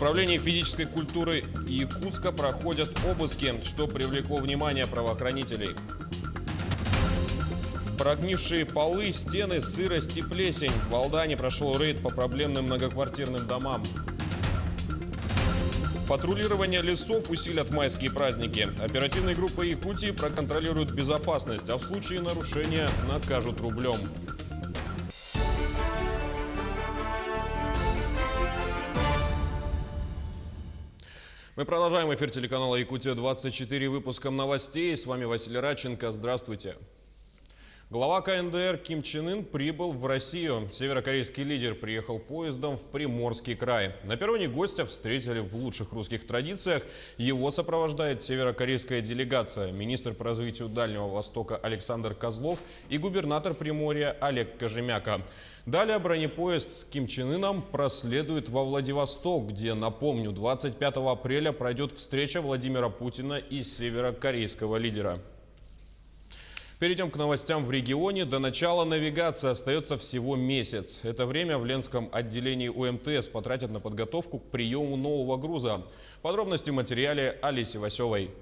Управлении физической культуры Якутска проходят обыски, что привлекло внимание правоохранителей. Прогнившие полы, стены, сырость и плесень. В Алдане прошел рейд по проблемным многоквартирным домам. Патрулирование лесов усилят в майские праздники. Оперативные группы Якутии проконтролируют безопасность, а в случае нарушения накажут рублем. Мы продолжаем эфир телеканала «Якутия-24» выпуском новостей. С вами Василий Радченко. Здравствуйте. Глава КНДР Ким Чен Ын прибыл в Россию. Северокорейский лидер приехал поездом в Приморский край. На перроне гостя встретили в лучших русских традициях. Его сопровождает северокорейская делегация, министр по развитию Дальнего Востока Александр Козлов и губернатор Приморья Олег Кожемяка. Далее бронепоезд с Ким Чен Ыном проследует во Владивосток, где, напомню, 25 апреля пройдет встреча Владимира Путина и северокорейского лидера. Перейдем к новостям в регионе. До начала навигации остается всего месяц. Это время в Ленском отделении УМТС потратят на подготовку к приему нового груза. Подробности в материале Олеси Васевой.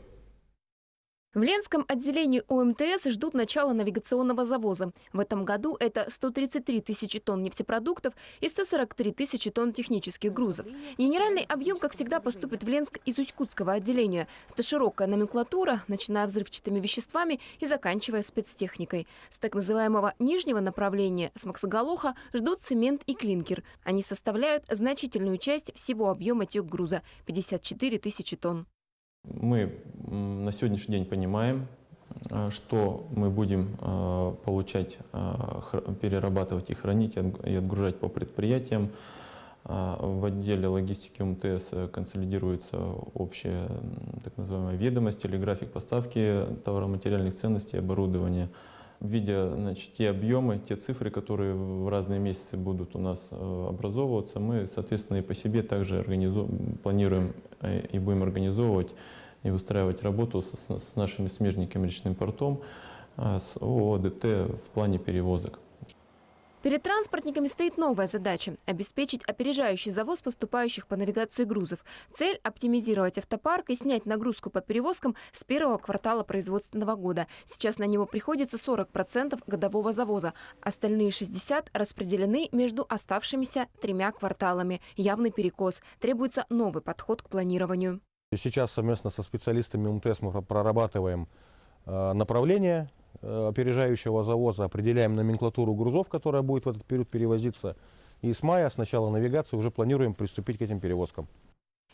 В Ленском отделении УМТС ждут начала навигационного завоза. В этом году это 133 тысячи тонн нефтепродуктов и 143 тысячи тонн технических грузов. Генеральный объем, как всегда, поступит в Ленск из Усть-Кутского отделения. Это широкая номенклатура, начиная взрывчатыми веществами и заканчивая спецтехникой. С так называемого нижнего направления, с Максоголоха, ждут цемент и клинкер. Они составляют значительную часть всего объема техгруза – 54 тысячи тонн. Мы на сегодняшний день понимаем, что мы будем получать, перерабатывать и хранить, и отгружать по предприятиям. В отделе логистики УМТС консолидируется общая так называемая ведомость или график поставки товаро-материальных ценностей, оборудования. Видя, значит, те объемы, те цифры, которые в разные месяцы будут у нас образовываться, мы, соответственно, и по себе также планируем и будем организовывать и выстраивать работу с нашими смежниками речным портом, с ООО «ДТ» в плане перевозок. Перед транспортниками стоит новая задача – обеспечить опережающий завоз поступающих по навигации грузов. Цель – оптимизировать автопарк и снять нагрузку по перевозкам с первого квартала производственного года. Сейчас на него приходится 40% годового завоза. Остальные 60% распределены между оставшимися 3 кварталами. Явный перекос. Требуется новый подход к планированию. Сейчас совместно со специалистами УМТС мы прорабатываем направление опережающего завоза, определяем номенклатуру грузов, которая будет в этот период перевозиться. И с мая, с начала навигации, уже планируем приступить к этим перевозкам.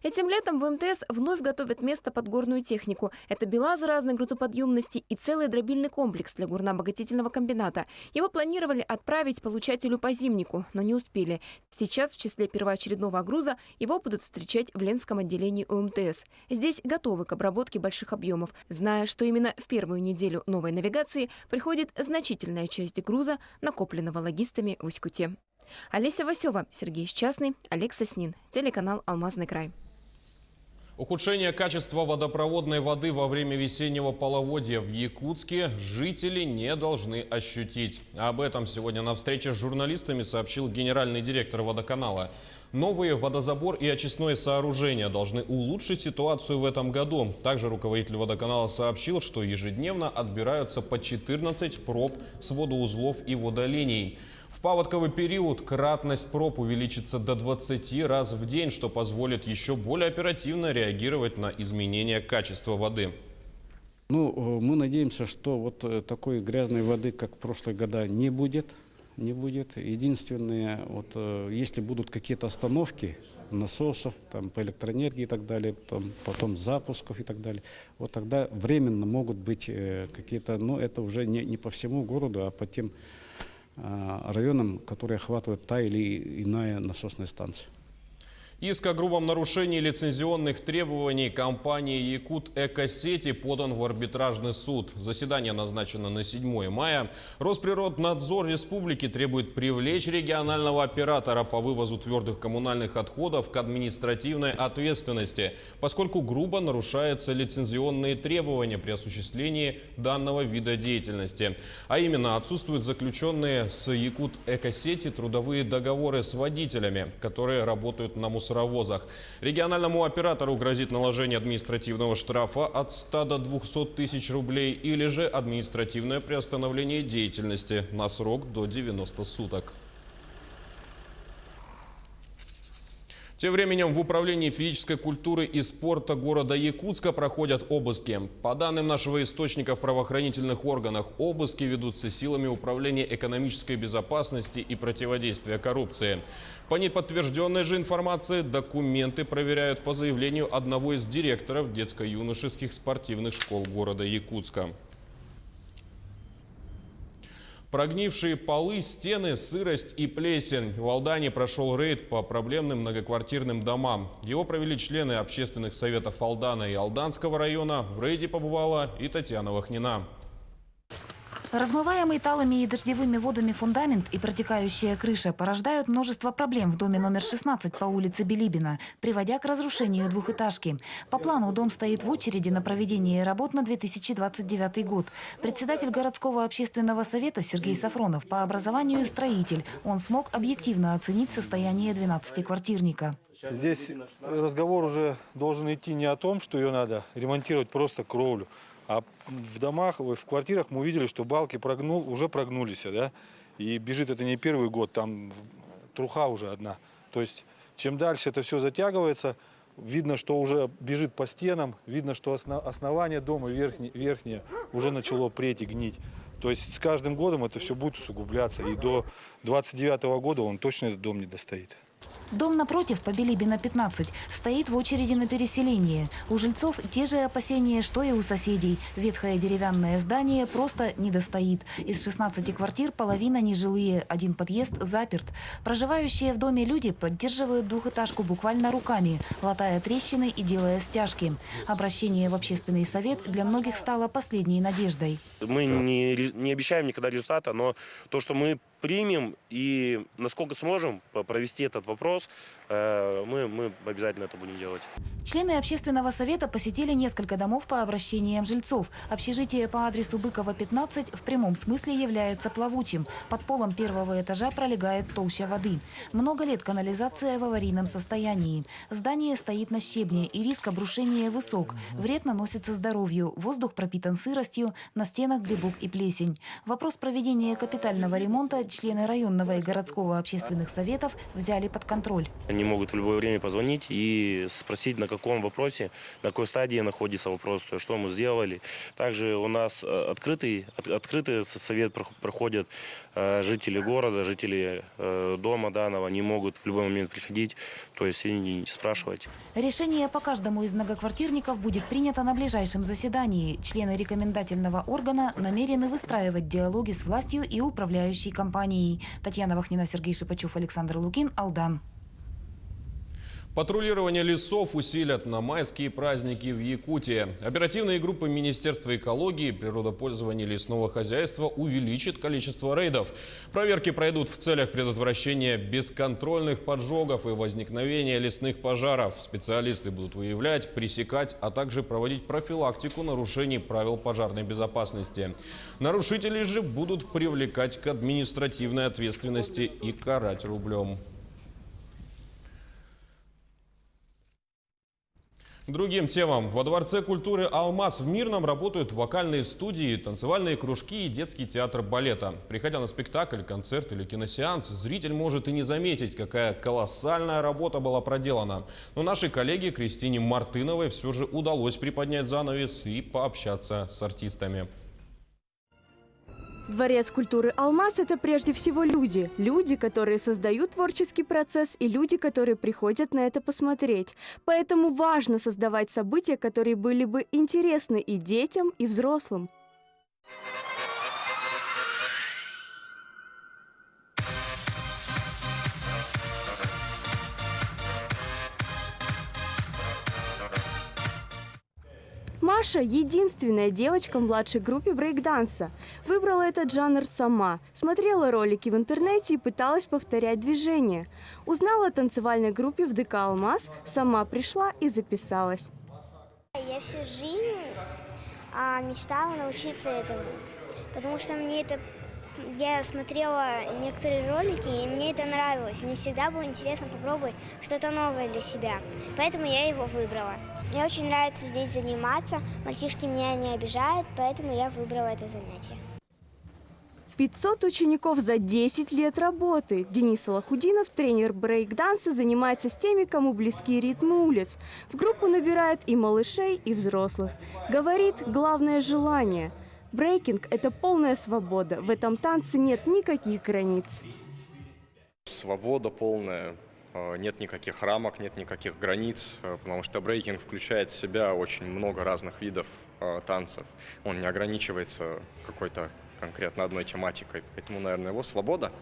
Этим летом в МТС вновь готовят место под горную технику. Это БелАЗы разной грузоподъемности и целый дробильный комплекс для горнообогатительного комбината. Его планировали отправить получателю по зимнику, но не успели. Сейчас в числе первоочередного груза его будут встречать в Ленском отделении УМТС. Здесь готовы к обработке больших объемов, зная, что именно в первую неделю новой навигации приходит значительная часть груза, накопленного логистами в Усть-Куте. Олеся Васева, Сергей Счастный, Олег Соснин, телеканал «Алмазный край». Ухудшение качества водопроводной воды во время весеннего половодья в Якутске жители не должны ощутить. Об этом сегодня на встрече с журналистами сообщил генеральный директор водоканала. Новые водозабор и очистное сооружение должны улучшить ситуацию в этом году. Также руководитель водоканала сообщил, что ежедневно отбираются по 14 проб с водоузлов и водолиний. В паводковый период кратность проб увеличится до 20 раз в день, что позволит еще более оперативно реагировать на изменения качества воды. Мы надеемся, что вот такой грязной воды, как в прошлые года, не будет. Единственное, если будут какие-то остановки насосов там, по электроэнергии и так далее, потом запусков и так далее, вот тогда временно могут быть какие-то, но это уже не по всему городу, а по тем районам, которые охватывает та или иная насосная станция. Иск о грубом нарушении лицензионных требований компании «Якут Экосети» подан в арбитражный суд. Заседание назначено на 7 мая. Росприроднадзор республики требует привлечь регионального оператора по вывозу твердых коммунальных отходов к административной ответственности, поскольку грубо нарушаются лицензионные требования при осуществлении данного вида деятельности. А именно, отсутствуют заключенные с «Якут Экосети» трудовые договоры с водителями, которые работают на мусоровозах. Региональному оператору грозит наложение административного штрафа от 100 до 200 тысяч рублей или же административное приостановление деятельности на срок до 90 суток. Тем временем в Управлении физической культуры и спорта города Якутска проходят обыски. По данным нашего источника в правоохранительных органах, обыски ведутся силами Управления экономической безопасности и противодействия коррупции. По неподтвержденной же информации документы проверяют по заявлению одного из директоров детско-юношеских спортивных школ города Якутска. Прогнившие полы, стены, сырость и плесень. В Алдане прошел рейд по проблемным многоквартирным домам. Его провели члены общественных советов Алдана и Алданского района. В рейде побывала и Татьяна Вахнина. Размываемый талыми и дождевыми водами фундамент и протекающая крыша порождают множество проблем в доме номер 16 по улице Билибина, приводя к разрушению двухэтажки. По плану дом стоит в очереди на проведение работ на 2029 год. Председатель городского общественного совета Сергей Сафронов по образованию строитель. Он смог объективно оценить состояние 12-квартирника. Здесь разговор уже должен идти не о том, что ее надо ремонтировать просто кровлю. А в домах, в квартирах мы увидели, что балки уже прогнулись, да? И бежит это не первый год, там труха уже одна. То есть чем дальше это все затягивается, видно, что уже бежит по стенам, видно, что основание дома верхнее уже начало преть и гнить. То есть с каждым годом это все будет усугубляться. И до 2029 года он точно этот дом не достоит. Дом напротив, по Билибина 15, стоит в очереди на переселение. У жильцов те же опасения, что и у соседей. Ветхое деревянное здание просто не достоит. Из 16 квартир половина нежилые, один подъезд заперт. Проживающие в доме люди поддерживают двухэтажку буквально руками, латая трещины и делая стяжки. Обращение в общественный совет для многих стало последней надеждой. Мы не обещаем никогда результата, но то, что мы примем и насколько сможем провести этот вопрос, мы обязательно это будем делать. Члены общественного совета посетили несколько домов по обращениям жильцов. Общежитие по адресу Быкова, 15 в прямом смысле является плавучим. Под полом первого этажа пролегает толща воды. Много лет канализация в аварийном состоянии. Здание стоит на щебне, и риск обрушения высок. Вред наносится здоровью. Воздух пропитан сыростью, на стенах грибок и плесень. Вопрос проведения капитального ремонта члены районного и городского общественных советов взяли под контроль. Они могут в любое время позвонить и спросить, на каком вопросе, на какой стадии находится вопрос, что мы сделали. Также у нас открытый совет проходят жители города, жители дома данного. Они могут в любой момент приходить, то есть и спрашивать. Решение по каждому из многоквартирников будет принято на ближайшем заседании. Члены рекомендательного органа намерены выстраивать диалоги с властью и управляющей компанией. Татьяна Вахнина, Сергей Шипачев, Александр Лукин, Алдан. Патрулирование лесов усилят на майские праздники в Якутии. Оперативные группы Министерства экологии и природопользования и лесного хозяйства увеличат количество рейдов. Проверки пройдут в целях предотвращения бесконтрольных поджогов и возникновения лесных пожаров. Специалисты будут выявлять, пресекать, а также проводить профилактику нарушений правил пожарной безопасности. Нарушителей же будут привлекать к административной ответственности и карать рублем. К другим темам. Во Дворце культуры «Алмаз» в Мирном работают вокальные студии, танцевальные кружки и детский театр балета. Приходя на спектакль, концерт или киносеанс, зритель может и не заметить, какая колоссальная работа была проделана. Но нашей коллеге Кристине Мартыновой все же удалось приподнять занавес и пообщаться с артистами. Дворец культуры «Алмаз» – это прежде всего люди. Люди, которые создают творческий процесс, и люди, которые приходят на это посмотреть. Поэтому важно создавать события, которые были бы интересны и детям, и взрослым. Маша – единственная девочка в младшей группе брейк-данса. Выбрала этот жанр сама, смотрела ролики в интернете и пыталась повторять движения. Узнала о танцевальной группе в ДК «Алмаз», сама пришла и записалась. Я всю жизнь мечтала научиться этому, потому что мне это Я смотрела некоторые ролики, и мне это нравилось. Мне всегда было интересно попробовать что-то новое для себя. Поэтому я его выбрала. Мне очень нравится здесь заниматься. Мальчишки меня не обижают, поэтому я выбрала это занятие. 500 учеников за 10 лет работы. Денис Салахудинов, тренер брейк-данса, занимается с теми, кому близки ритмы улиц. В группу набирают и малышей, и взрослых. Говорит, главное – желание. Брейкинг – это полная свобода. В этом танце нет никаких границ. Свобода полная. Нет никаких рамок, нет никаких границ, потому что брейкинг включает в себя очень много разных видов танцев. Он не ограничивается какой-то конкретно одной тематикой. Поэтому, наверное, его свобода.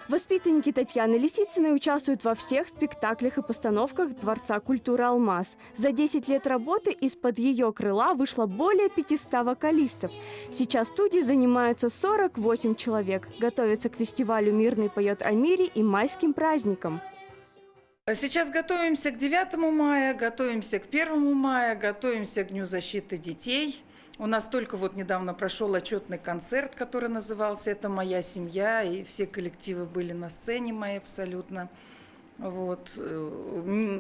Воспитанники Татьяны Лисицыной участвуют во всех спектаклях и постановках Дворца культуры «Алмаз». За 10 лет работы из-под ее крыла вышло более 500 вокалистов. Сейчас в студии занимаются 48 человек. Готовятся к фестивалю «Мирный поет о мире» и майским праздникам. Сейчас готовимся к 9 мая, готовимся к 1 мая, готовимся к Дню защиты детей. У нас только вот недавно прошел отчетный концерт, который назывался «Это моя семья», и все коллективы были на сцене мои абсолютно. Вот.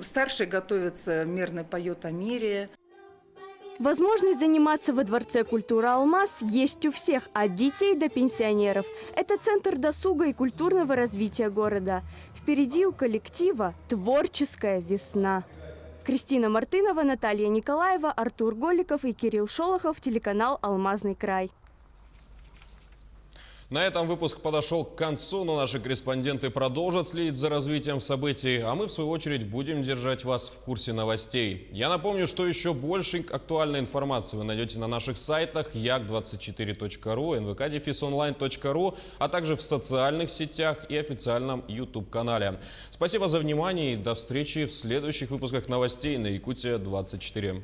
Старшие готовятся, «Мирный поет о мире». Возможность заниматься во Дворце культуры «Алмаз» есть у всех, от детей до пенсионеров. Это центр досуга и культурного развития города. Впереди у коллектива творческая весна. Кристина Мартынова, Наталья Николаева, Артур Голиков и Кирилл Шолохов, телеканал «Алмазный край». На этом выпуск подошел к концу, но наши корреспонденты продолжат следить за развитием событий, а мы, в свою очередь, будем держать вас в курсе новостей. Я напомню, что еще больше актуальной информации вы найдете на наших сайтах yak24.ru, nvk-online.ru, а также в социальных сетях и официальном YouTube-канале. Спасибо за внимание и до встречи в следующих выпусках новостей на Якутия 24.